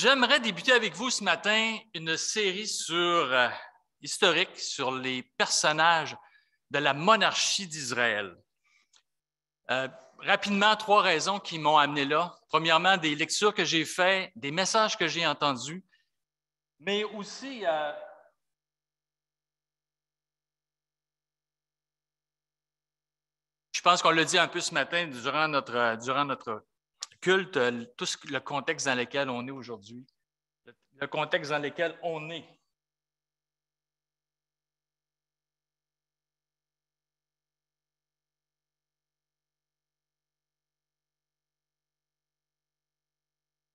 J'aimerais débuter avec vous ce matin une série historique sur les personnages de la monarchie d'Israël. Rapidement, 3 raisons qui m'ont amené là. Premièrement, des lectures que j'ai faites, des messages que j'ai entendus, mais aussi je pense qu'on l'a dit un peu ce matin durant notre culte, tout le contexte dans lequel on est aujourd'hui, le contexte dans lequel on est.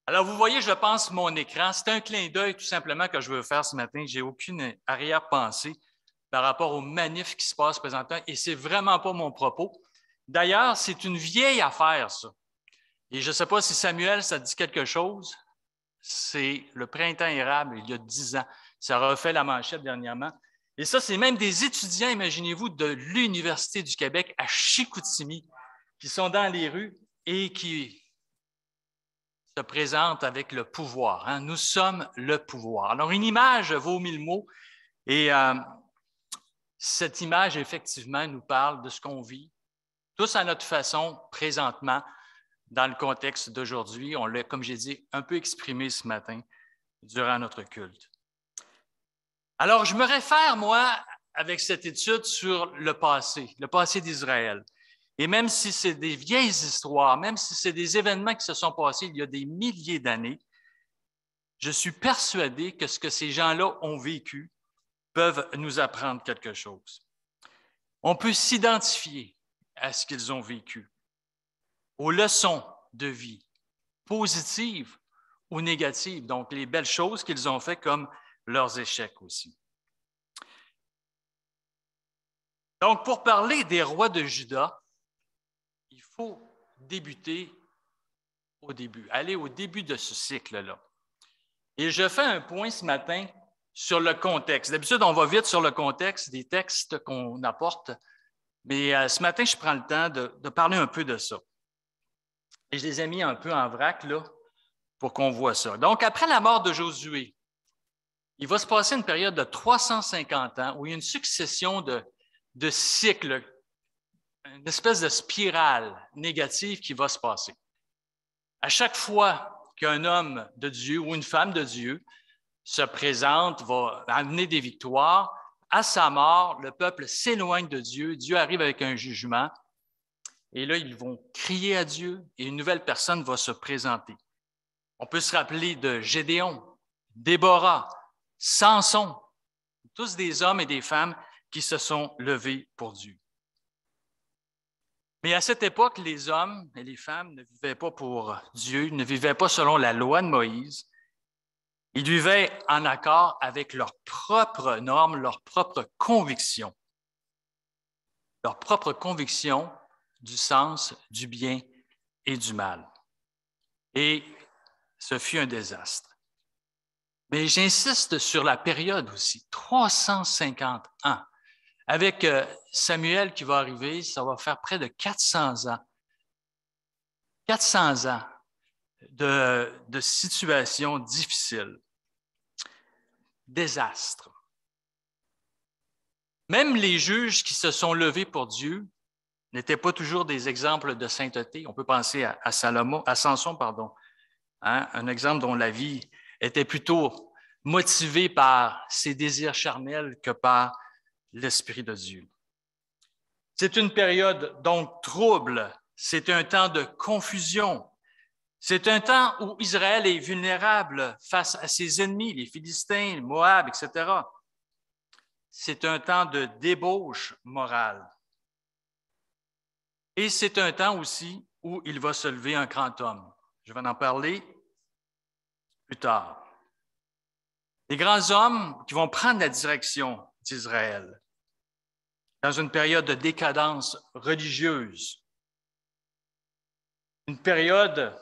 Alors, vous voyez, je pense, mon écran. C'est un clin d'œil tout simplement que je veux faire ce matin. Je n'ai aucune arrière-pensée par rapport aux manifs qui se passent présentement et ce n'est vraiment pas mon propos. D'ailleurs, c'est une vieille affaire, ça. Et je ne sais pas si Samuel, ça te dit quelque chose. C'est le printemps érable, il y a 10 ans. Ça a refait la manchette dernièrement. Et ça, c'est même des étudiants, imaginez-vous, de l'Université du Québec à Chicoutimi qui sont dans les rues et qui se présentent avec le pouvoir. Hein? Nous sommes le pouvoir. Alors, une image vaut 1000 mots et cette image, effectivement, nous parle de ce qu'on vit, tous à notre façon, présentement, dans le contexte d'aujourd'hui. On l'a, comme j'ai dit, un peu exprimé ce matin durant notre culte. Alors, je me réfère, moi, avec cette étude sur le passé d'Israël. Et même si c'est des vieilles histoires, même si c'est des événements qui se sont passés il y a des milliers d'années, je suis persuadé que ce que ces gens-là ont vécu peuvent nous apprendre quelque chose. On peut s'identifier à ce qu'ils ont vécu, aux leçons de vie, positives ou négatives, donc les belles choses qu'ils ont faites comme leurs échecs aussi. Donc, pour parler des rois de Juda, il faut débuter au début, aller au début de ce cycle-là. Et je fais un point ce matin sur le contexte. D'habitude, on va vite sur le contexte des textes qu'on apporte, mais ce matin, je prends le temps de parler un peu de ça. Et je les ai mis un peu en vrac, là, pour qu'on voit ça. Donc, après la mort de Josué, il va se passer une période de 350 ans où il y a une succession de cycles, une espèce de spirale négative qui va se passer. À chaque fois qu'un homme de Dieu ou une femme de Dieu se présente, va amener des victoires, à sa mort, le peuple s'éloigne de Dieu, Dieu arrive avec un jugement, et là, ils vont crier à Dieu et une nouvelle personne va se présenter. On peut se rappeler de Gédéon, Déborah, Samson, tous des hommes et des femmes qui se sont levés pour Dieu. Mais à cette époque, les hommes et les femmes ne vivaient pas pour Dieu, ne vivaient pas selon la loi de Moïse. Ils vivaient en accord avec leurs propres normes, leurs propres convictions du sens du bien et du mal. Et ce fut un désastre. Mais j'insiste sur la période aussi, 350 ans. Avec Samuel qui va arriver, ça va faire près de 400 ans. 400 ans de situations difficiles. Désastre. Même les juges qui se sont levés pour Dieu n'étaient pas toujours des exemples de sainteté. On peut penser à Samson, hein? Un exemple dont la vie était plutôt motivée par ses désirs charnels que par l'Esprit de Dieu. C'est une période donc trouble, c'est un temps de confusion, c'est un temps où Israël est vulnérable face à ses ennemis, les Philistins, Moab, etc. C'est un temps de débauche morale. Et c'est un temps aussi où il va se lever un grand homme. Je vais en parler plus tard. Des grands hommes qui vont prendre la direction d'Israël dans une période de décadence religieuse, une période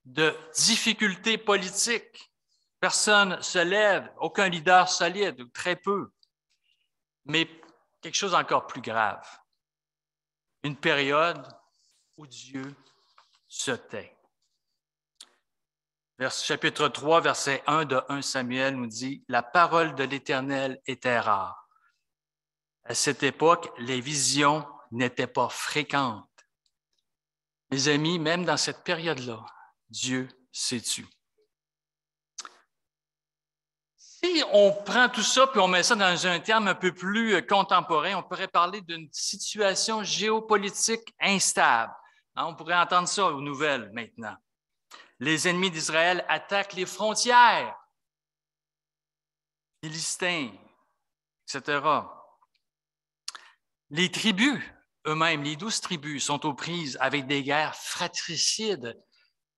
de difficultés politiques. Personne ne se lève, aucun leader solide, ou très peu. Mais quelque chose d'encore plus grave, une période où Dieu se tait. chapitre 3, verset 1 de 1 Samuel nous dit « La parole de l'Éternel était rare. À cette époque, les visions n'étaient pas fréquentes. » Mes amis, même dans cette période-là, Dieu s'est tu. Si on prend tout ça puis on met ça dans un terme un peu plus contemporain, on pourrait parler d'une situation géopolitique instable. On pourrait entendre ça aux nouvelles maintenant. Les ennemis d'Israël attaquent les frontières, les Philistins, etc. Les tribus eux-mêmes, les 12 tribus, sont aux prises avec des guerres fratricides.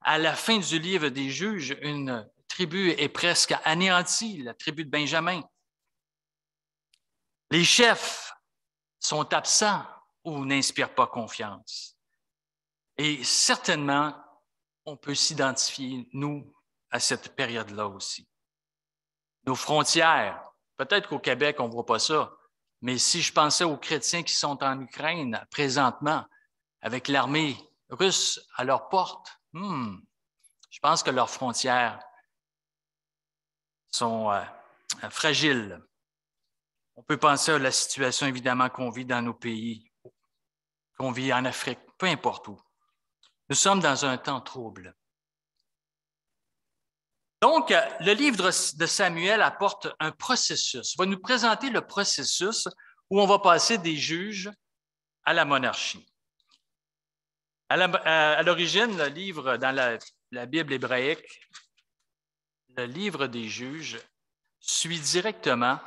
À la fin du livre des Juges, une tribu est presque anéantie, la tribu de Benjamin. Les chefs sont absents ou n'inspirent pas confiance. Et certainement, on peut s'identifier, nous, à cette période-là aussi. Nos frontières, peut-être qu'au Québec, on ne voit pas ça, mais si je pensais aux chrétiens qui sont en Ukraine présentement, avec l'armée russe à leur porte, je pense que leurs frontières sont fragiles. On peut penser à la situation, évidemment, qu'on vit dans nos pays, qu'on vit en Afrique, peu importe où. Nous sommes dans un temps trouble. Donc, le livre de Samuel apporte un processus, va nous présenter le processus où on va passer des juges à la monarchie. À l'origine, le livre dans la Bible hébraïque, le livre des juges suit directement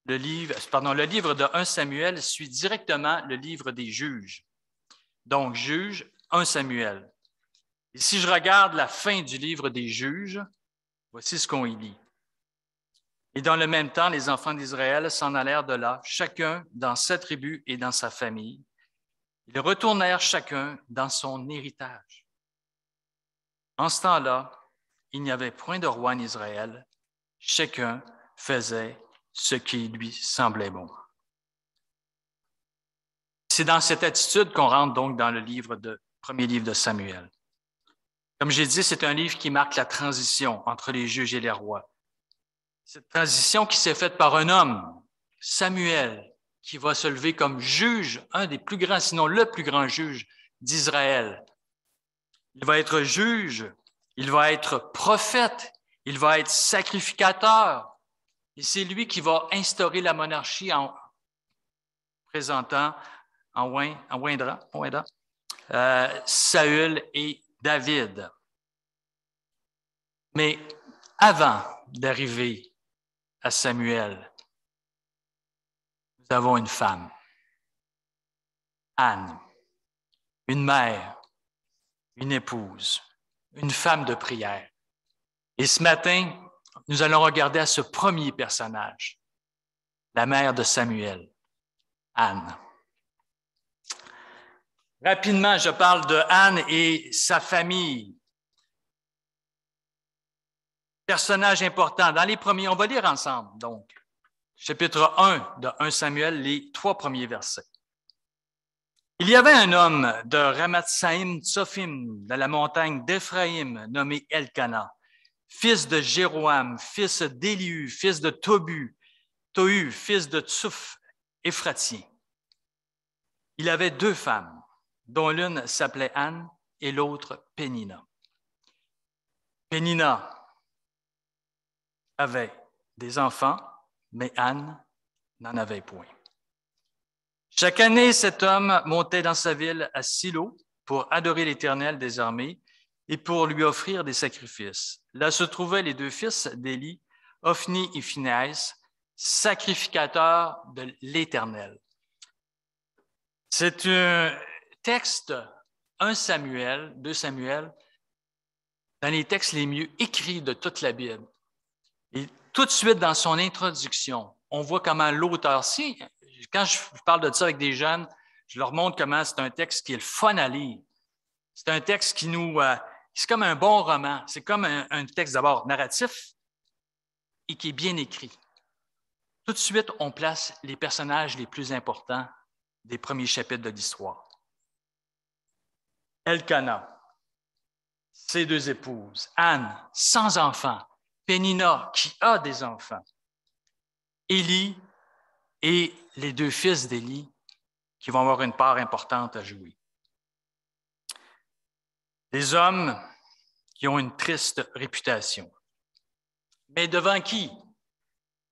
le livre de 1 Samuel suit directement le livre des juges. Donc, juges, 1 Samuel. Et si je regarde la fin du livre des juges, voici ce qu'on y lit. Et dans le même temps, les enfants d'Israël s'en allèrent de là, chacun dans sa tribu et dans sa famille. Ils retournèrent chacun dans son héritage. En ce temps-là, il n'y avait point de roi en Israël. Chacun faisait ce qui lui semblait bon. C'est dans cette attitude qu'on rentre donc dans le premier livre de Samuel. Comme j'ai dit, c'est un livre qui marque la transition entre les juges et les rois. Cette transition qui s'est faite par un homme, Samuel, qui va se lever comme juge, un des plus grands, sinon le plus grand juge d'Israël. Il va être juge, il va être prophète, il va être sacrificateur. Et c'est lui qui va instaurer la monarchie en présentant Saül et David. Mais avant d'arriver à Samuel, nous avons une femme, Anne, une mère, une épouse, une femme de prière. Et ce matin, nous allons regarder à ce premier personnage, la mère de Samuel, Anne. Rapidement, je parle de Anne et sa famille. Personnage important. Dans les premiers, on va lire ensemble, donc, chapitre 1 de 1 Samuel, les 3 premiers versets. Il y avait un homme de Ramatsaïm Tsophim, de la montagne d'Éphraïm, nommé Elkana, fils de Jéroam, fils d'Éliu, fils de Tohu, fils de Tsuf, Éphratien. Il avait 2 femmes, dont l'une s'appelait Anne et l'autre Pénina. Pénina avait des enfants, mais Anne n'en avait point. Chaque année, cet homme montait dans sa ville à Silo pour adorer l'Éternel des armées et pour lui offrir des sacrifices. Là se trouvaient les 2 fils d'Élie, Ophni et Phinehas, sacrificateurs de l'Éternel. C'est un texte, 1 Samuel, 2 Samuel, dans les textes les mieux écrits de toute la Bible. Et tout de suite, dans son introduction, on voit comment l'auteur, quand je parle de ça avec des jeunes, je leur montre comment c'est un texte qui est le fun à lire. C'est un texte qui c'est comme un bon roman. C'est comme un texte d'abord narratif et qui est bien écrit. Tout de suite, on place les personnages les plus importants des premiers chapitres de l'histoire. Elkana, ses deux épouses, Anne, sans enfant, Pénina, qui a des enfants, Élie et les deux fils d'Élie, qui vont avoir une part importante à jouer. Des hommes qui ont une triste réputation. Mais devant qui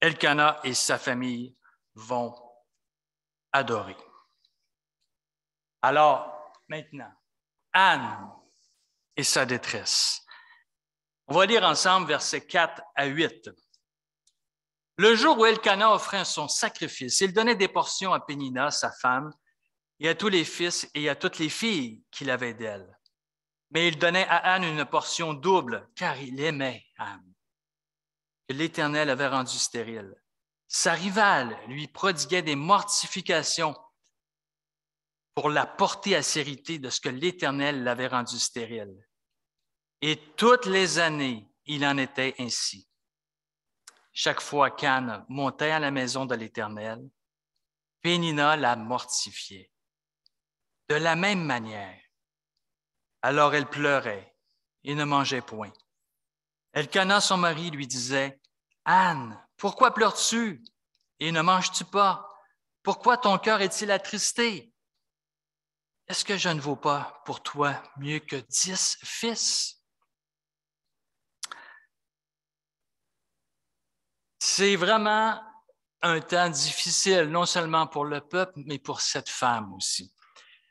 Elkana et sa famille vont adorer. Alors, maintenant, Anne et sa détresse. On va lire ensemble versets 4 à 8. Le jour où Elkana offrait son sacrifice, il donnait des portions à Pénina, sa femme, et à tous les fils et à toutes les filles qu'il avait d'elle. Mais il donnait à Anne une portion double, car il aimait Anne, que l'Éternel avait rendue stérile. Sa rivale lui prodiguait des mortifications pour la porter à sérité de ce que l'Éternel l'avait rendue stérile. Et toutes les années, il en était ainsi. Chaque fois qu'Anne montait à la maison de l'Éternel, Pénina la mortifiait. De la même manière, alors elle pleurait et ne mangeait point. Elkana, son mari, lui disait, « Anne, pourquoi pleures-tu et ne manges-tu pas? Pourquoi ton cœur est-il attristé? Est-ce que je ne vaux pas pour toi mieux que 10 fils? » C'est vraiment un temps difficile, non seulement pour le peuple, mais pour cette femme aussi.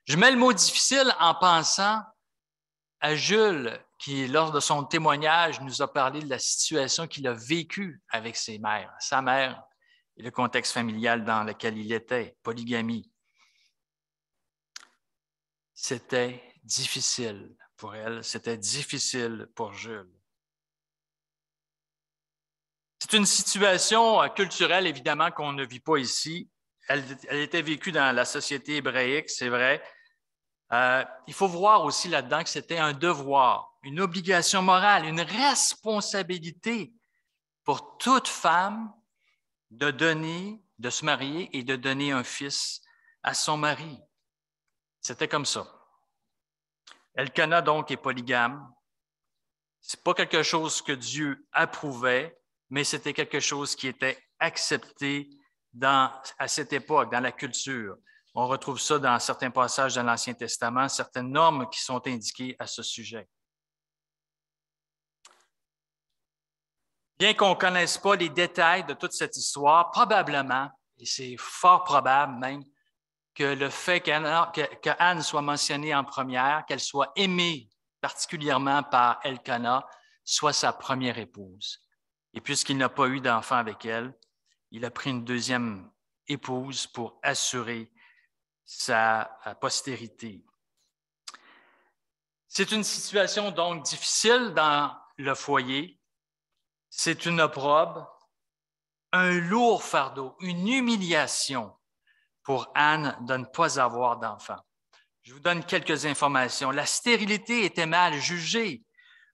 Je mets le mot difficile en pensant à Jules, qui, lors de son témoignage, nous a parlé de la situation qu'il a vécue avec sa mère et le contexte familial dans lequel il était, polygamie. C'était difficile pour elle, c'était difficile pour Jules. C'est une situation culturelle, évidemment, qu'on ne vit pas ici. Elle était vécue dans la société hébraïque, c'est vrai. Il faut voir aussi là-dedans que c'était un devoir, une obligation morale, une responsabilité pour toute femme de donner, de se marier et de donner un fils à son mari. C'était comme ça. Elkana, donc, est polygame. Ce n'est pas quelque chose que Dieu approuvait, mais c'était quelque chose qui était accepté à cette époque, dans la culture. On retrouve ça dans certains passages de l'Ancien Testament, certaines normes qui sont indiquées à ce sujet. Bien qu'on ne connaisse pas les détails de toute cette histoire, probablement, et c'est fort probable même, que le fait qu'Anne soit mentionnée en première, qu'elle soit aimée particulièrement par Elkana, soit sa première épouse. Et puisqu'il n'a pas eu d'enfant avec elle, il a pris une deuxième épouse pour assurer sa postérité. C'est une situation donc difficile dans le foyer. C'est une opprobre, un lourd fardeau, une humiliation pour Anne de ne pas avoir d'enfant. Je vous donne quelques informations. La stérilité était mal jugée.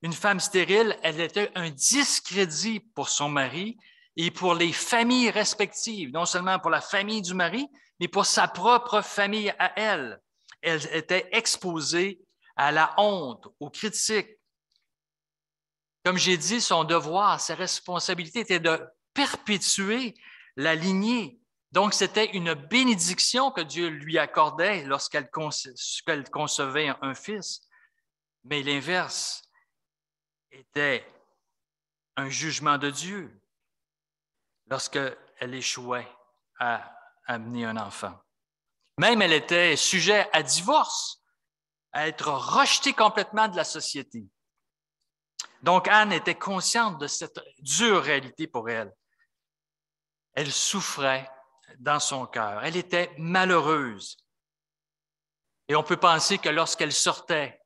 Une femme stérile, elle était un discrédit pour son mari et pour les familles respectives, non seulement pour la famille du mari, mais pour sa propre famille à elle. Elle était exposée à la honte, aux critiques. Comme j'ai dit, son devoir, sa responsabilité était de perpétuer la lignée. Donc, c'était une bénédiction que Dieu lui accordait lorsqu'elle concevait un fils. Mais l'inverse était un jugement de Dieu lorsqu'elle échouait à amener un enfant. Même elle était sujette à divorce, à être rejetée complètement de la société. Donc, Anne était consciente de cette dure réalité pour elle. Elle souffrait dans son cœur. Elle était malheureuse. Et on peut penser que lorsqu'elle sortait,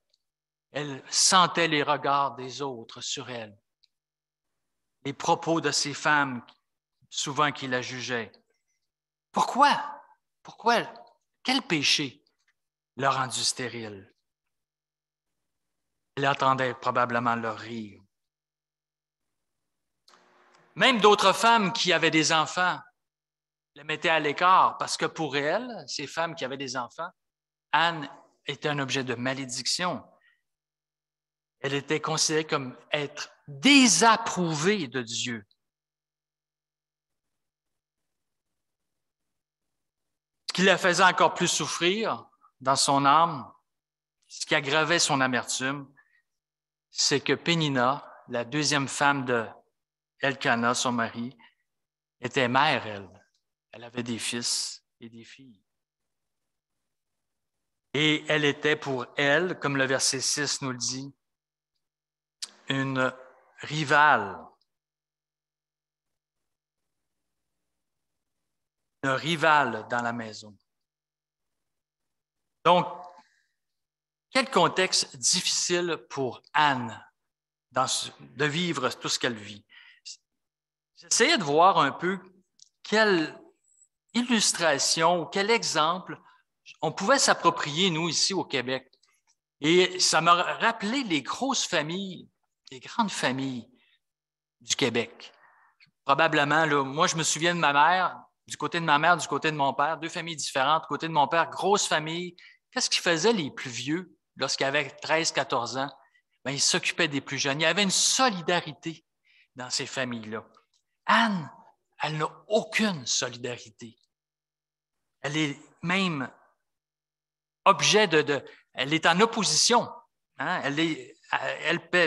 elle sentait les regards des autres sur elle, les propos de ces femmes, souvent qui la jugeaient. Pourquoi? Pourquoi? Quel péché l'a rendue stérile? Elle entendait probablement leur rire. Même d'autres femmes qui avaient des enfants les mettaient à l'écart parce que pour elles, ces femmes qui avaient des enfants, Anne était un objet de malédiction. Elle était considérée comme être désapprouvée de Dieu. Ce qui la faisait encore plus souffrir dans son âme, ce qui aggravait son amertume, c'est que Pénina, la deuxième femme de Elkana, son mari, était mère, elle. Elle avait des fils et des filles. Et elle était pour elle, comme le verset 6 nous le dit, une rivale. Une rivale dans la maison. Donc, quel contexte difficile pour Anne de vivre tout ce qu'elle vit. J'essayais de voir un peu quelle illustration ou quel exemple on pouvait s'approprier, nous, ici au Québec. Et ça m'a rappelé les grosses familles, les grandes familles du Québec. Probablement, là, moi, je me souviens de ma mère, du côté de ma mère, du côté de mon père, deux familles différentes. Du côté de mon père, grosse famille. Qu'est-ce qu'ils faisaient les plus vieux lorsqu'ils avaient 13-14 ans? Bien, ils s'occupaient des plus jeunes. Il y avait une solidarité dans ces familles-là. Anne, elle n'a aucune solidarité. Elle est même objet elle est en opposition. Hein?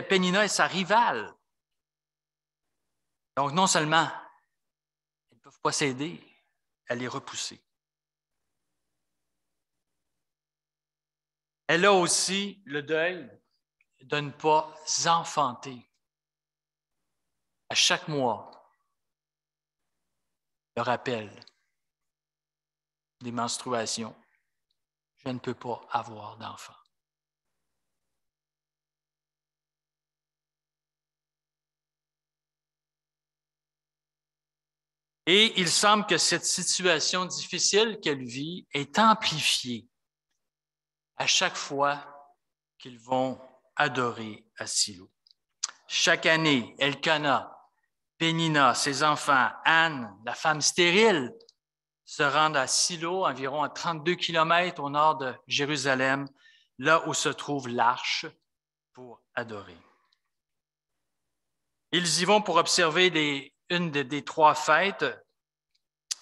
Pénina est sa rivale. Donc, non seulement ils ne peuvent pas s'aider, elle est repoussée. Elle a aussi le deuil de ne pas enfanter. À chaque mois, le rappel des menstruations, je ne peux pas avoir d'enfant. Et il semble que cette situation difficile qu'elle vit est amplifiée à chaque fois qu'ils vont adorer à Silo. Chaque année, Elkana, Pénina, ses enfants, Anne, la femme stérile, se rendent à Silo, environ à 32 kilomètres au nord de Jérusalem, là où se trouve l'arche, pour adorer. Ils y vont pour observer une des trois fêtes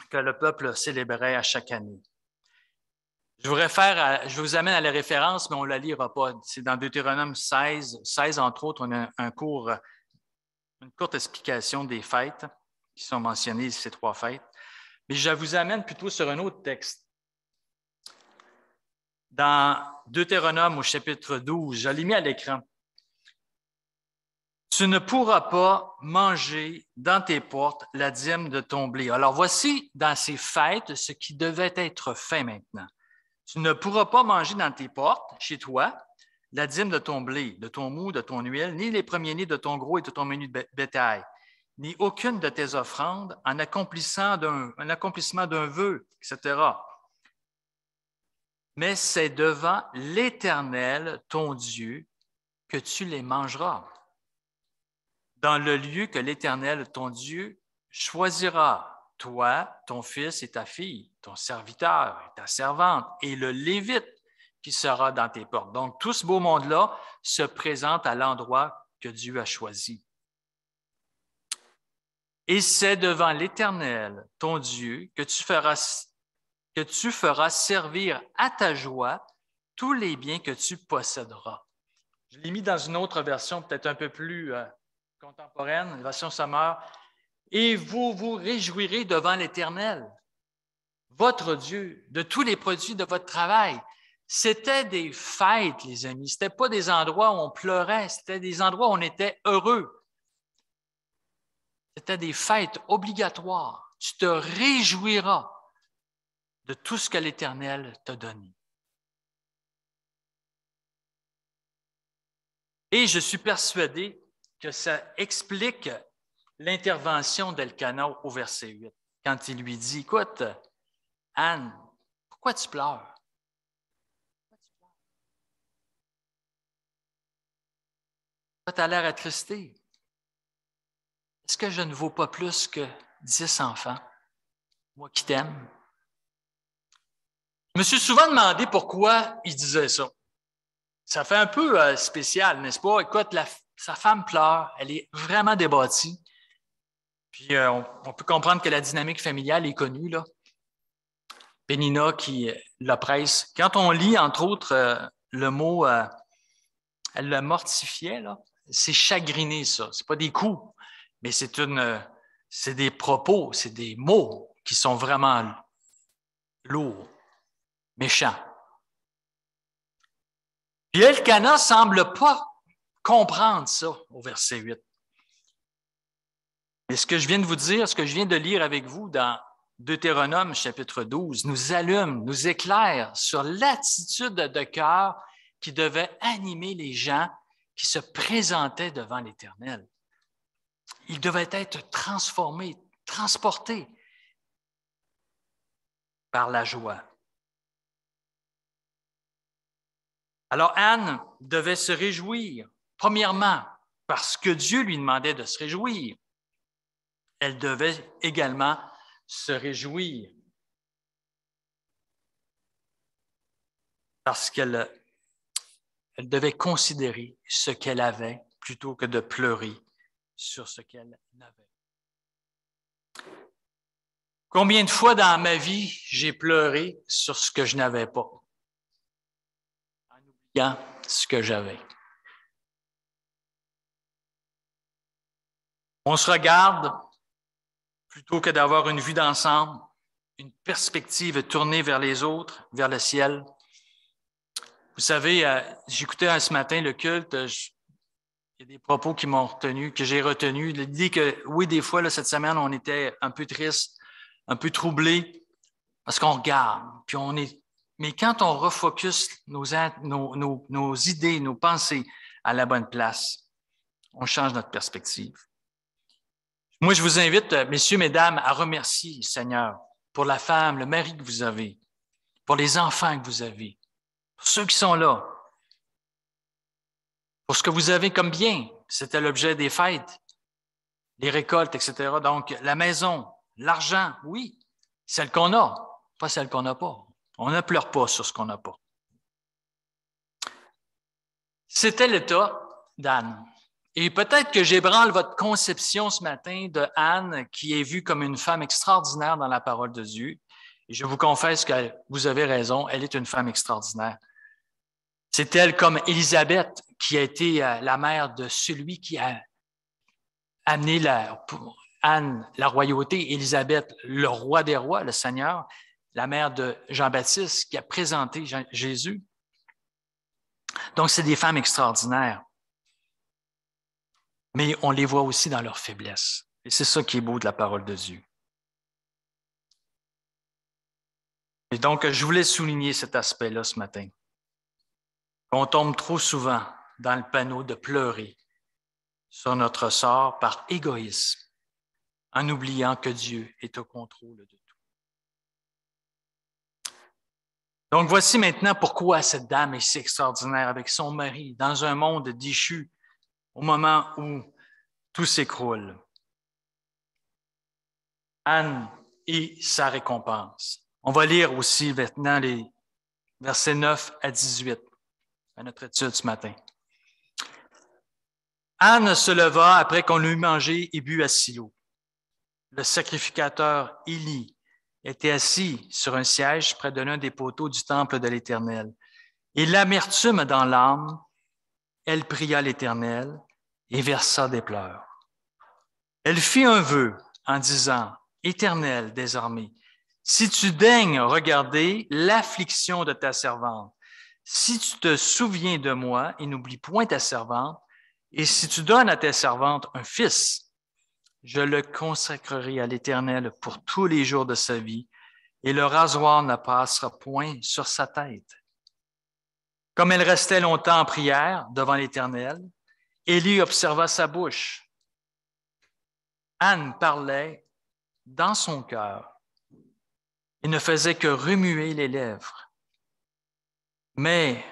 que le peuple célébrait à chaque année. Je vous amène à la référence, mais on ne la lira pas. C'est dans Deutéronome 16, entre autres, on a une courte explication des fêtes qui sont mentionnées, ces trois fêtes. Mais je vous amène plutôt sur un autre texte. Dans Deutéronome au chapitre 12, je l'ai mis à l'écran. Tu ne pourras pas manger dans tes portes la dîme de ton blé. Alors voici dans ces fêtes ce qui devait être fait maintenant. Tu ne pourras pas manger dans tes portes, chez toi, la dîme de ton blé, de ton mou, de ton huile, ni les premiers-nés de ton gros et de ton menu de bétail, ni aucune de tes offrandes en accomplissement d'un vœu, etc. Mais c'est devant l'Éternel, ton Dieu, que tu les mangeras, dans le lieu que l'Éternel, ton Dieu, choisira, toi, ton fils et ta fille, ton serviteur et ta servante, et le Lévite qui sera dans tes portes. Donc, tout ce beau monde-là se présente à l'endroit que Dieu a choisi. Et c'est devant l'Éternel, ton Dieu, que tu feras servir à ta joie tous les biens que tu posséderas. Je l'ai mis dans une autre version, peut-être un peu plus contemporaine, une version Sommaire. Et vous vous réjouirez devant l'Éternel, votre Dieu, de tous les produits de votre travail. C'était des fêtes, les amis. Ce n'était pas des endroits où on pleurait, c'était des endroits où on était heureux. C'était des fêtes obligatoires. Tu te réjouiras de tout ce que l'Éternel t'a donné. Et je suis persuadé que ça explique l'intervention d'Elkana au verset 8, quand il lui dit, « Écoute, Anne, pourquoi tu pleures? Pourquoi tu as l'air attristé? Est-ce que je ne vaux pas plus que 10 enfants, moi qui t'aime? » Je me suis souvent demandé pourquoi il disait ça. Ça fait un peu spécial, n'est-ce pas? Écoute, sa femme pleure, elle est vraiment débattue. Puis on peut comprendre que la dynamique familiale est connue, là. Pénina qui l'oppresse. Quand on lit, entre autres, le mot elle le mortifiait, là, c'est chagriner, ça. C'est pas des coups, mais c'est des propos, c'est des mots qui sont vraiment lourds, méchants. Puis Elkana semble pas comprendre ça au verset 8. Mais ce que je viens de vous dire, ce que je viens de lire avec vous dans Deutéronome chapitre 12, nous allume, nous éclaire sur l'attitude de cœur qui devait animer les gens qui se présentaient devant l'Éternel. Ils devaient être transformés, transportés par la joie. Alors Anne devait se réjouir, premièrement, parce que Dieu lui demandait de se réjouir. Elle devait également se réjouir parce qu'elle devait considérer ce qu'elle avait plutôt que de pleurer sur ce qu'elle n'avait. Combien de fois dans ma vie j'ai pleuré sur ce que je n'avais pas, en oubliant ce que j'avais. On se regarde plutôt que d'avoir une vue d'ensemble, une perspective tournée vers les autres, vers le ciel. Vous savez, j'écoutais ce matin le culte, il y a des propos qui m'ont retenu, que j'ai retenu. L'idée que, oui, des fois, là, cette semaine, on était un peu triste, un peu troublé, parce qu'on regarde, puis on est. Mais quand on refocus nos idées, nos pensées à la bonne place, on change notre perspective. Moi, je vous invite, messieurs, mesdames, à remercier le Seigneur pour la femme, le mari que vous avez, pour les enfants que vous avez, pour ceux qui sont là, pour ce que vous avez comme bien. C'était l'objet des fêtes, les récoltes, etc. Donc, la maison, l'argent, oui, celle qu'on a, pas celle qu'on n'a pas. On ne pleure pas sur ce qu'on n'a pas. C'était l'état d'Anne. Et peut-être que j'ébranle votre conception ce matin de Anne, qui est vue comme une femme extraordinaire dans la parole de Dieu. Et je vous confesse que vous avez raison, elle est une femme extraordinaire. C'est elle comme Élisabeth, qui a été la mère de celui qui a amené Anne, la royauté, Élisabeth, le roi des rois, le Seigneur, la mère de Jean-Baptiste, qui a présenté Jésus. Donc, c'est des femmes extraordinaires. Mais on les voit aussi dans leur faiblesse. Et c'est ça qui est beau de la parole de Dieu. Et donc, je voulais souligner cet aspect-là ce matin. On tombe trop souvent dans le panneau de pleurer sur notre sort par égoïsme, en oubliant que Dieu est au contrôle de tout. Donc, voici maintenant pourquoi cette dame est si extraordinaire avec son mari dans un monde déchu au moment où tout s'écroule. Anne et sa récompense. On va lire aussi maintenant les versets 9 à 18 à notre étude ce matin. Anne se leva après qu'on eut mangé et bu à Silo. Le sacrificateur Élie était assis sur un siège près de l'un des poteaux du temple de l'Éternel. Et l'amertume dans l'âme, elle pria l'Éternel et versa des pleurs. Elle fit un vœu en disant, « Éternel des armées, si tu daignes regarder l'affliction de ta servante, si tu te souviens de moi et n'oublie point ta servante, et si tu donnes à ta servante un fils, je le consacrerai à l'Éternel pour tous les jours de sa vie, et le rasoir ne passera point sur sa tête. » Comme elle restait longtemps en prière devant l'Éternel, Élie observa sa bouche. Anne parlait dans son cœur et ne faisait que remuer les lèvres. Mais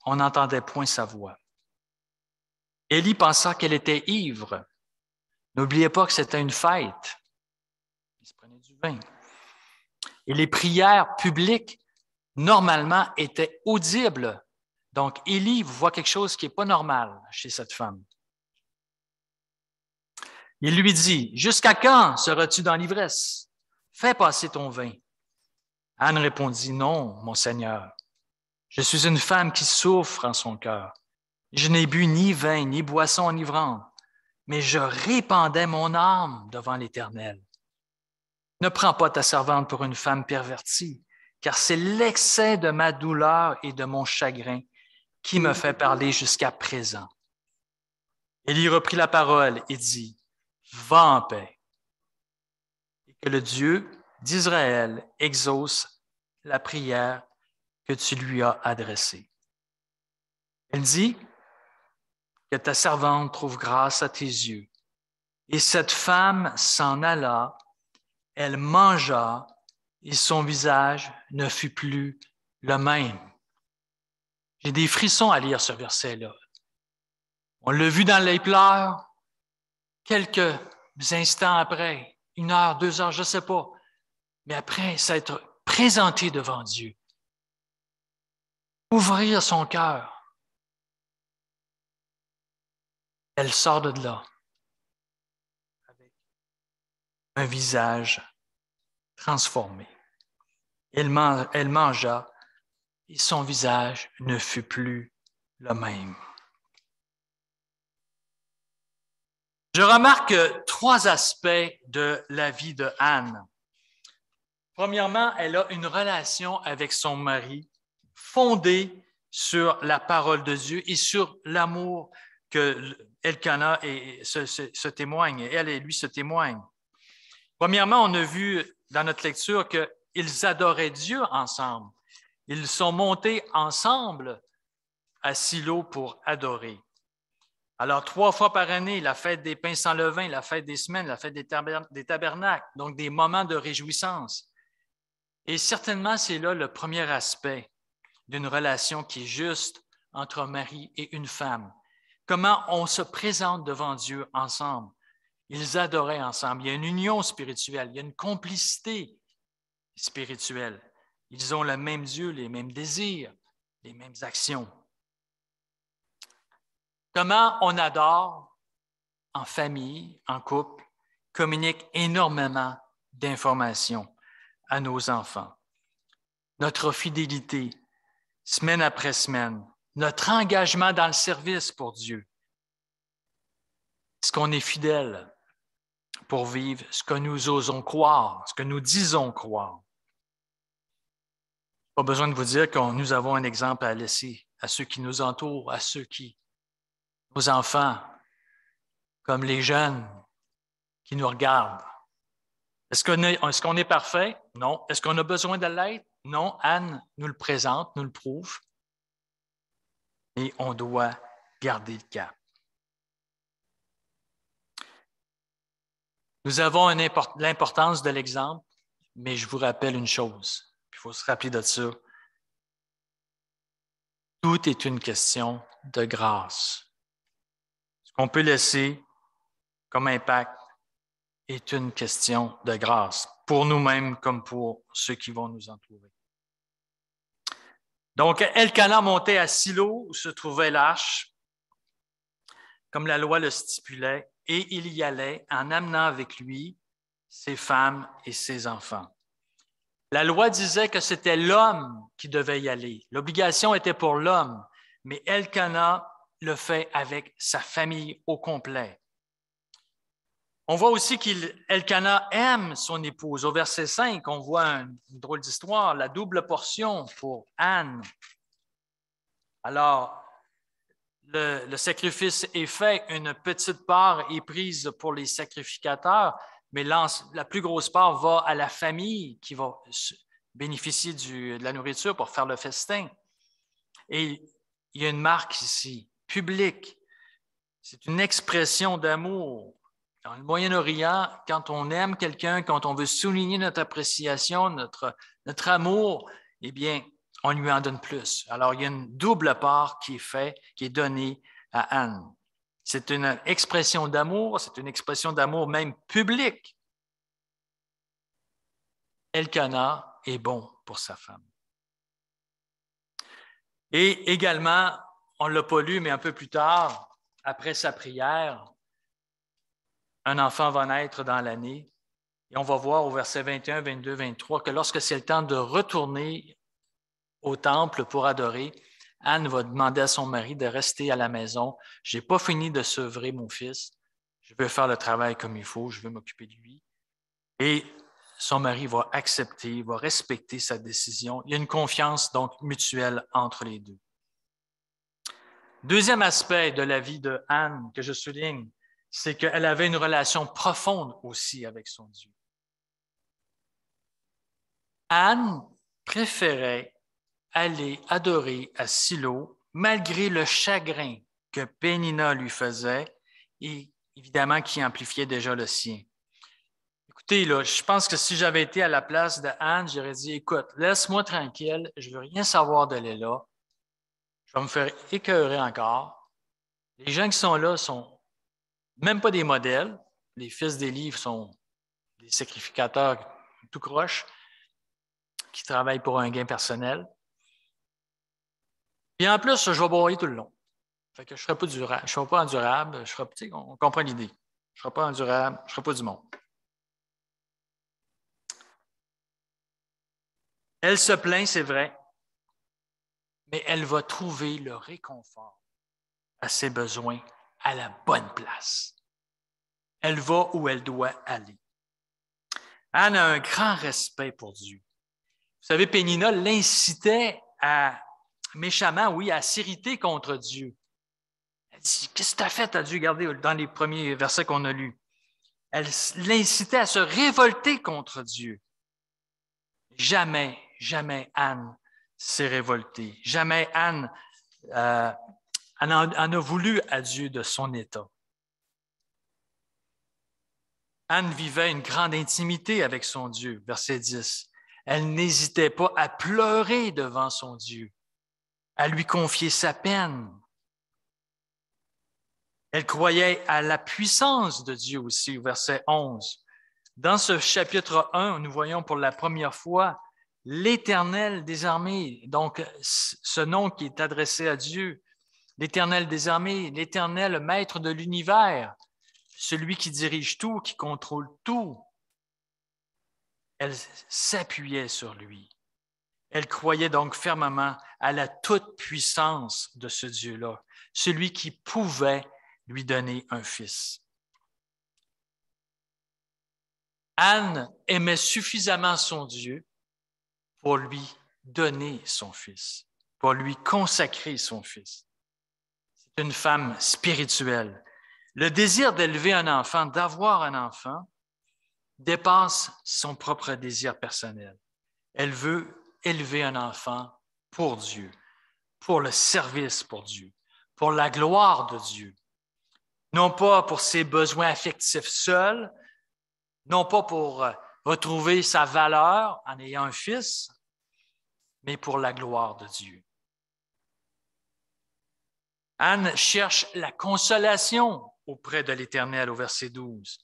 on n'entendait point sa voix. Élie pensa qu'elle était ivre. N'oubliez pas que c'était une fête. Il se prenait du vin. Et les prières publiques, normalement, étaient audibles Donc, Élie voit quelque chose qui n'est pas normal chez cette femme. Il lui dit, « Jusqu'à quand seras-tu dans l'ivresse? Fais passer ton vin. » Anne répondit, « Non, mon Seigneur. Je suis une femme qui souffre en son cœur. Je n'ai bu ni vin, ni boisson enivrante, mais je répandais mon âme devant l'Éternel. Ne prends pas ta servante pour une femme pervertie, car c'est l'excès de ma douleur et de mon chagrin qui me fait parler jusqu'à présent. » Élie reprit la parole et dit, « Va en paix, et que le Dieu d'Israël exauce la prière que tu lui as adressée. » Elle dit, « Que ta servante trouve grâce à tes yeux. » Et cette femme s'en alla, elle mangea, et son visage ne fut plus le même. J'ai des frissons à lire ce verset-là. On l'a vu dans les pleurs, quelques instants après, 1 heure, 2 heures, je ne sais pas, mais après s'être présenté devant Dieu, ouvrir son cœur. Elle sort de là avec un visage transformé. Elle mangea et son visage ne fut plus le même. Je remarque 3 aspects de la vie de Anne. Premièrement, elle a une relation avec son mari fondée sur la parole de Dieu et sur l'amour que Elkana se témoigne, elle et lui se témoignent. Premièrement, on a vu dans notre lecture qu'ils adoraient Dieu ensemble. Ils sont montés ensemble à Silo pour adorer. Alors, 3 fois par année, la fête des pains sans levain, la fête des semaines, la fête des tabernacles, donc des moments de réjouissance. Et certainement, c'est là le premier aspect d'une relation qui est juste entre un mari et une femme. Comment on se présente devant Dieu ensemble. Ils adoraient ensemble. Il y a une union spirituelle, il y a une complicité spirituelle. Ils ont le même Dieu, les mêmes désirs, les mêmes actions. Comment on adore en famille, en couple, communique énormément d'informations à nos enfants. Notre fidélité, semaine après semaine, notre engagement dans le service pour Dieu. Est-ce qu'on est fidèle pour vivre ce que nous osons croire, ce que nous disons croire? Pas besoin de vous dire que nous avons un exemple à laisser à ceux qui nous entourent, à ceux qui, nos enfants, comme les jeunes qui nous regardent. Est-ce qu'on est parfait? Non. Est-ce qu'on a besoin de l'être? Non. Anne nous le présente, nous le prouve. Et on doit garder le cap. Nous avons l'importance de l'exemple, mais je vous rappelle une chose, il faut se rappeler de ça. Tout est une question de grâce. Ce qu'on peut laisser comme impact est une question de grâce, pour nous-mêmes comme pour ceux qui vont nous entourer. Donc, Elkana montait à Silo où se trouvait l'arche, comme la loi le stipulait, et il y allait en amenant avec lui ses femmes et ses enfants. La loi disait que c'était l'homme qui devait y aller. L'obligation était pour l'homme, mais Elkana le fait avec sa famille au complet. On voit aussi qu'Elkana aime son épouse. Au verset 5, on voit une drôle d'histoire, la double portion pour Anne. Alors, le sacrifice est fait, une petite part est prise pour les sacrificateurs, mais la plus grosse part va à la famille qui va bénéficier de la nourriture pour faire le festin. Et il y a une marque ici, publique. C'est une expression d'amour. Dans le Moyen-Orient, quand on aime quelqu'un, quand on veut souligner notre appréciation, notre amour, eh bien, on lui en donne plus. Alors, il y a une double part qui est faite, qui est donnée à Anne. C'est une expression d'amour, c'est une expression d'amour même publique. Elkana est bon pour sa femme. Et également, on ne l'a pas lu, mais un peu plus tard, après sa prière, un enfant va naître dans l'année. Et on va voir au verset 21, 22, 23 que lorsque c'est le temps de retourner au temple pour adorer, Anne va demander à son mari de rester à la maison. Je n'ai pas fini de sevrer mon fils. Je veux faire le travail comme il faut. Je veux m'occuper de lui. Et son mari va accepter, va respecter sa décision. Il y a une confiance donc mutuelle entre les deux. Deuxième aspect de la vie de Anne que je souligne, c'est qu'elle avait une relation profonde aussi avec son Dieu. Anne préférait aller adorer à Silo malgré le chagrin que Pénina lui faisait et évidemment qui amplifiait déjà le sien. Écoutez, là, je pense que si j'avais été à la place de Anne, j'aurais dit, écoute, laisse-moi tranquille, je ne veux rien savoir d'aller là, je vais me faire écœurer encore. Les gens qui sont là sont même pas des modèles, les fils d'Élie sont des sacrificateurs tout croche qui travaillent pour un gain personnel. Et en plus, je vais broyer tout le long. Fait que je ne serai pas durable, je serai pas endurable, on comprend l'idée. Je ne serai pas endurable, je ne serai pas du monde. Elle se plaint, c'est vrai, mais elle va trouver le réconfort à ses besoins à la bonne place. Elle va où elle doit aller. Anne a un grand respect pour Dieu. Vous savez, Pénina l'incitait méchamment, oui, à s'irriter contre Dieu. Elle dit, qu'est-ce que tu as fait à Dieu? Regardez dans les premiers versets qu'on a lus. Elle l'incitait à se révolter contre Dieu. Jamais, jamais Anne s'est révoltée. Jamais Anne en a voulu à Dieu de son état. Anne vivait une grande intimité avec son Dieu, verset 10. Elle n'hésitait pas à pleurer devant son Dieu, à lui confier sa peine. Elle croyait à la puissance de Dieu aussi, verset 11. Dans ce chapitre 1, nous voyons pour la première fois l'Éternel des armées, donc ce nom qui est adressé à Dieu, l'Éternel des armées, l'Éternel maître de l'univers, celui qui dirige tout, qui contrôle tout. Elle s'appuyait sur lui. Elle croyait donc fermement à la toute-puissance de ce Dieu-là, celui qui pouvait lui donner un fils. Anne aimait suffisamment son Dieu pour lui donner son fils, pour lui consacrer son fils. C'est une femme spirituelle. Le désir d'élever un enfant, d'avoir un enfant, dépasse son propre désir personnel. Elle veut élever un enfant pour Dieu, pour le service pour Dieu, pour la gloire de Dieu. Non pas pour ses besoins affectifs seuls, non pas pour retrouver sa valeur en ayant un fils, mais pour la gloire de Dieu. Anne cherche la consolation auprès de l'Éternel au verset 12.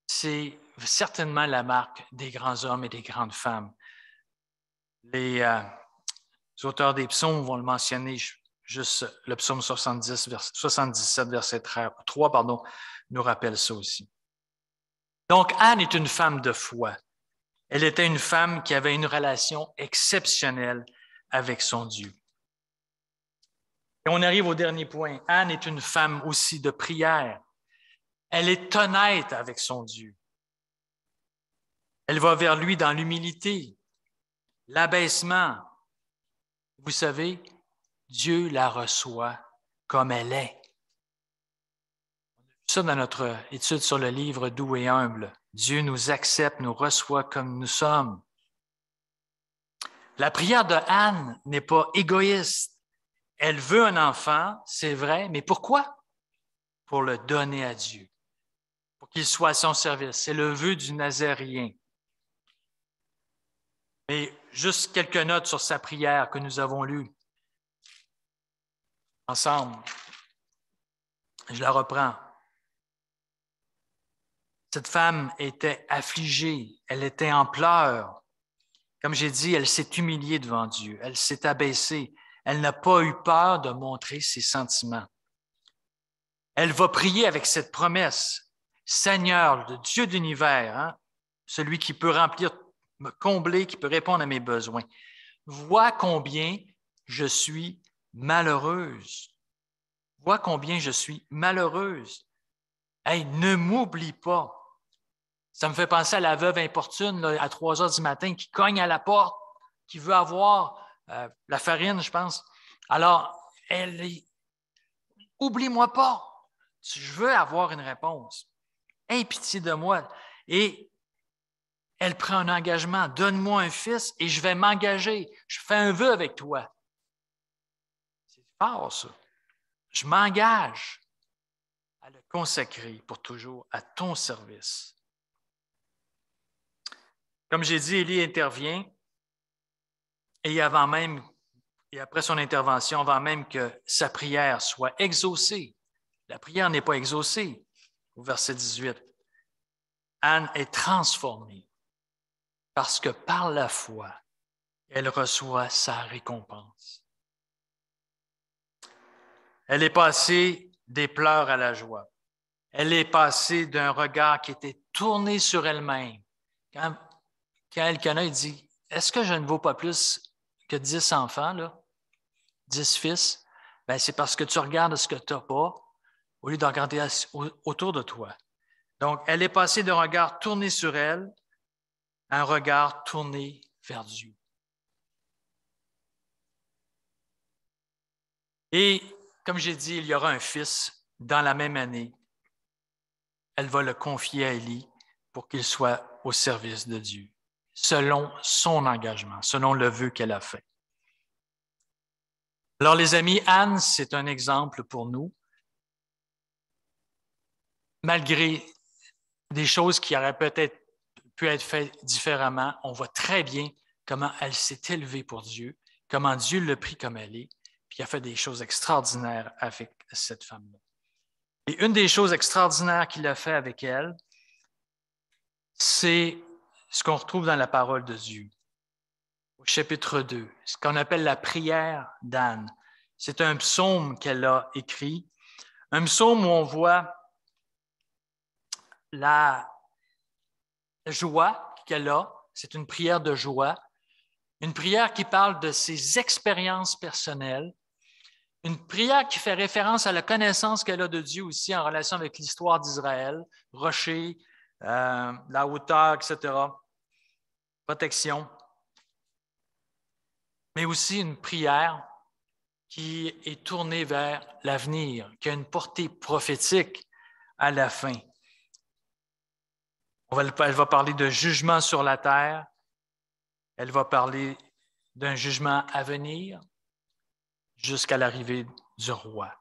C'est certainement la marque des grands hommes et des grandes femmes. Les auteurs des psaumes vont le mentionner, juste le psaume 77, verset 3, nous rappelle ça aussi. Donc, Anne est une femme de foi. Elle était une femme qui avait une relation exceptionnelle avec son Dieu. Et on arrive au dernier point. Anne est une femme aussi de prière. Elle est honnête avec son Dieu. Elle va vers lui dans l'humilité, l'abaissement. Vous savez, Dieu la reçoit comme elle est. On a vu ça dans notre étude sur le livre Doux et humble. Dieu nous accepte, nous reçoit comme nous sommes. La prière de Anne n'est pas égoïste. Elle veut un enfant, c'est vrai, mais pourquoi? Pour le donner à Dieu, pour qu'il soit à son service. C'est le vœu du Nazaréen. Mais juste quelques notes sur sa prière que nous avons lue ensemble. Je la reprends. Cette femme était affligée, elle était en pleurs. Comme j'ai dit, elle s'est humiliée devant Dieu, elle s'est abaissée, elle n'a pas eu peur de montrer ses sentiments. Elle va prier avec cette promesse, Seigneur, le Dieu de l'univers, hein, celui qui peut remplir, me combler, qui peut répondre à mes besoins. Vois combien je suis malheureuse. Vois combien je suis malheureuse. Hey, ne m'oublie pas. Ça me fait penser à la veuve importune là, à 3 heures du matin qui cogne à la porte, qui veut avoir la farine, je pense. Alors, elle est, oublie-moi pas. Je veux avoir une réponse. Aie pitié de moi. Et elle prend un engagement. Donne-moi un fils et je vais m'engager. Je fais un vœu avec toi. C'est fort, ça. Je m'engage à le consacrer pour toujours à ton service. Comme j'ai dit, Élie intervient et après son intervention, avant même que sa prière soit exaucée, la prière n'est pas exaucée, au verset 18, Anne est transformée parce que par la foi, elle reçoit sa récompense. Elle est passée des pleurs à la joie. Elle est passée d'un regard qui était tourné sur elle-même. Quand Elkanah dit, « Est-ce que je ne vaux pas plus que 10 enfants, là? 10 fils? » Ben, c'est parce que tu regardes ce que tu n'as pas au lieu de regarder autour de toi. Donc, elle est passée d'un regard tourné sur elle à un regard tourné vers Dieu. Et, comme j'ai dit, il y aura un fils dans la même année. Elle va le confier à Élie pour qu'il soit au service de Dieu, selon son engagement, selon le vœu qu'elle a fait. Alors, les amis, Anne, c'est un exemple pour nous. Malgré des choses qui auraient peut-être pu être faites différemment, on voit très bien comment elle s'est élevée pour Dieu, comment Dieu l'a pris comme elle est, puis a fait des choses extraordinaires avec cette femme-là. Et une des choses extraordinaires qu'il a fait avec elle, c'est ce qu'on retrouve dans la parole de Dieu. Au chapitre 2, ce qu'on appelle la prière d'Anne. C'est un psaume qu'elle a écrit, un psaume où on voit la joie qu'elle a, c'est une prière de joie, une prière qui parle de ses expériences personnelles, une prière qui fait référence à la connaissance qu'elle a de Dieu aussi en relation avec l'histoire d'Israël, rocher, la hauteur, etc., protection, mais aussi une prière qui est tournée vers l'avenir, qui a une portée prophétique à la fin. Elle va parler de jugement sur la terre, elle va parler d'un jugement à venir jusqu'à l'arrivée du roi.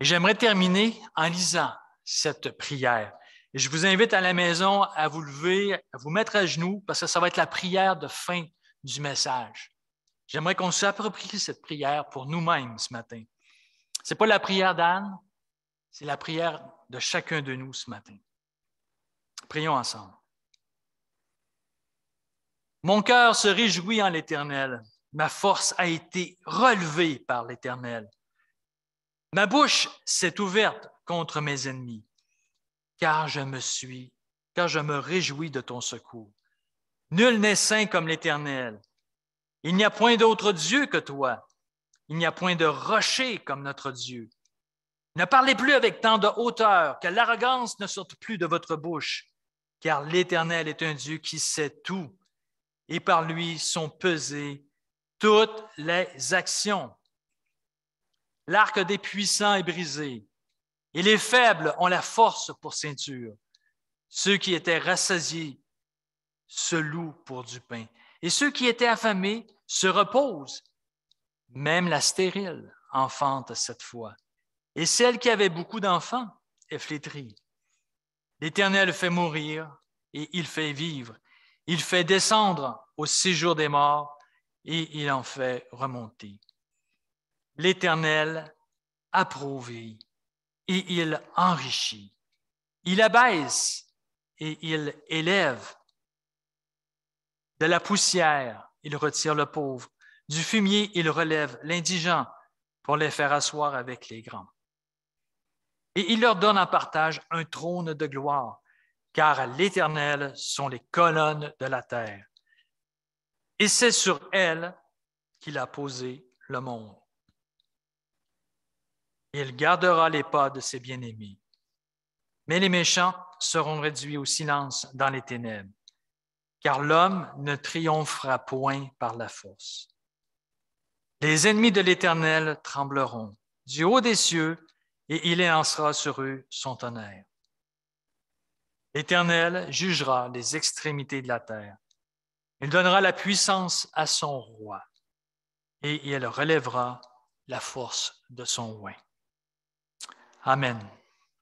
Et j'aimerais terminer en lisant cette prière. Et je vous invite à la maison à vous lever, à vous mettre à genoux, parce que ça va être la prière de fin du message. J'aimerais qu'on s'approprie cette prière pour nous-mêmes ce matin. Ce n'est pas la prière d'Anne, c'est la prière de chacun de nous ce matin. Prions ensemble. Mon cœur se réjouit en l'Éternel. Ma force a été relevée par l'Éternel. Ma bouche s'est ouverte contre mes ennemis, car je me réjouis de ton secours. Nul n'est saint comme l'Éternel. Il n'y a point d'autre Dieu que toi. Il n'y a point de rocher comme notre Dieu. Ne parlez plus avec tant de hauteur, que l'arrogance ne sorte plus de votre bouche, car l'Éternel est un Dieu qui sait tout, et par lui sont pesées toutes les actions. L'arc des puissants est brisé, et les faibles ont la force pour ceinture. Ceux qui étaient rassasiés se louent pour du pain, et ceux qui étaient affamés se reposent. Même la stérile enfante cette fois, et celle qui avait beaucoup d'enfants est flétrie. L'Éternel fait mourir et il fait vivre. Il fait descendre au séjour des morts et il en fait remonter. L'Éternel approuve et il enrichit. Il abaisse et il élève. De la poussière, il retire le pauvre. Du fumier, il relève l'indigent pour les faire asseoir avec les grands. Et il leur donne en partage un trône de gloire, car à l'Éternel sont les colonnes de la terre. Et c'est sur elles qu'il a posé le monde. Il gardera les pas de ses bien-aimés. Mais les méchants seront réduits au silence dans les ténèbres, car l'homme ne triomphera point par la force. Les ennemis de l'Éternel trembleront du haut des cieux, et il élancera sur eux son tonnerre. L'Éternel jugera les extrémités de la terre. Il donnera la puissance à son roi, et il relèvera la force de son oint. Amen.